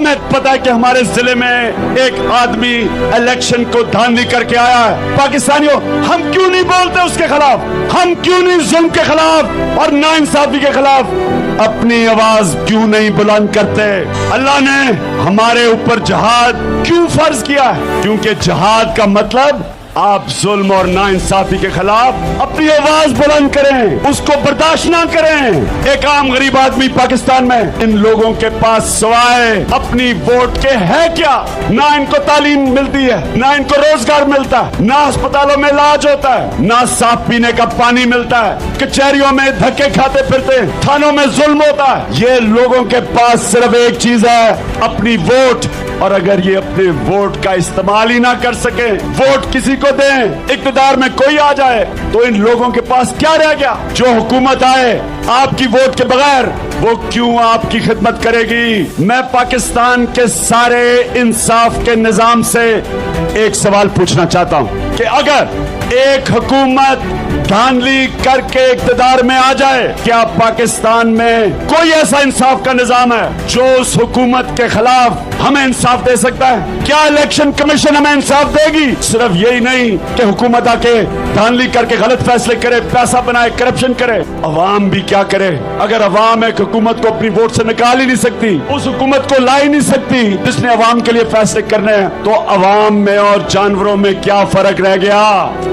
हमें पता है कि हमारे जिले में एक आदमी इलेक्शन को धांधली करके आया है। पाकिस्तानियों, हम क्यों नहीं बोलते उसके खिलाफ? हम क्यों नहीं जुल्म के खिलाफ और नाइंसाफी के खिलाफ अपनी आवाज क्यों नहीं बुलंद करते? अल्लाह ने हमारे ऊपर जिहाद क्यों फर्ज किया है? क्योंकि जिहाद का मतलब आप जुल्म और नाइंसाफी के खिलाफ अपनी आवाज बुलंद करें, उसको बर्दाश्त ना करें। एक आम गरीब आदमी पाकिस्तान में, इन लोगों के पास सवाए अपनी वोट के है क्या? ना इनको तालीम मिलती है, ना इनको रोजगार मिलता है, ना अस्पतालों में इलाज होता है, ना साफ पीने का पानी मिलता है, कचहरियों में धक्के खाते फिरते, थानों में जुल्म होता है। ये लोगों के पास सिर्फ एक चीज है, अपनी वोट। और अगर ये अपने वोट का इस्तेमाल ही ना कर सके, वोट किसी को दें, इक़्तिदार में कोई आ जाए, तो इन लोगों के पास क्या रह गया? जो हुकूमत आए आपकी वोट के बगैर, वो क्यों आपकी खिदमत करेगी? मैं पाकिस्तान के सारे इंसाफ के निजाम से एक सवाल पूछना चाहता हूं कि अगर एक हुकूमत धांधली करके इक़्तिदार में आ जाए, क्या पाकिस्तान में कोई ऐसा इंसाफ का निजाम है जो उस हुकूमत के खिलाफ हमें इंसाफ दे सकता है? क्या इलेक्शन कमीशन हमें इंसाफ देगी? सिर्फ यही नहीं कि हुकूमत आके धांधली करके गलत फैसले करे, पैसा बनाए, करप्शन करे, अवाम भी क्या करे? अगर अवाम एक हुकूमत को अपनी वोट से निकाल ही नहीं सकती, उस हुकूमत को ला ही नहीं सकती जिसने अवाम के लिए फैसले करने हैं, तो अवाम में और जानवरों में क्या फर्क रह गया?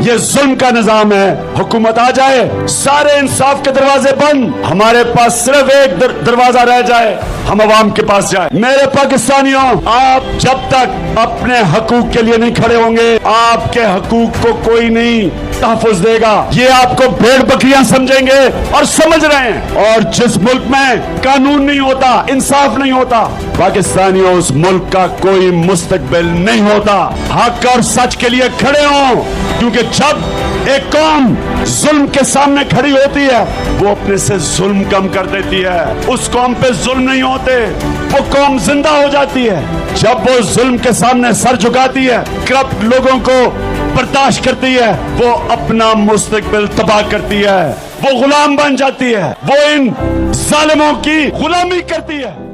ये जुल्म का निजाम है। हुकूमत आ जाए, सारे इंसाफ के दरवाजे बंद, हमारे पास सिर्फ एक दरवाजा रह जाए, हम अवाम के पास जाए। मेरे पाकिस्तानियों, आप जब तक अपने हकूक के लिए नहीं खड़े होंगे, आपके हकूक को कोई नहीं तहफ़्फ़ुज़ देगा। ये आपको भेड़ बकरियां समझेंगे और समझ रहे हैं। और जिस मुल्क में कानून नहीं होता, इंसाफ नहीं होता, पाकिस्तानियों, उस मुल्क का कोई मुस्तकबिल नहीं होता। हक और सच के लिए खड़े हों, क्योंकि जब एक कौम जुल्म के सामने खड़ी होती है, वो अपने से जुल्म कम कर देती है। उस कौम पे जुल्म नहीं होते, वो कौम जिंदा हो जाती है। जब वो जुल्म के सामने सर झुकाती है, करप्ट लोगों को बर्दाश्त करती है, वो अपना मुस्तकबिल तबाह करती है, वो गुलाम बन जाती है, वो इन जालिमों की गुलामी करती है।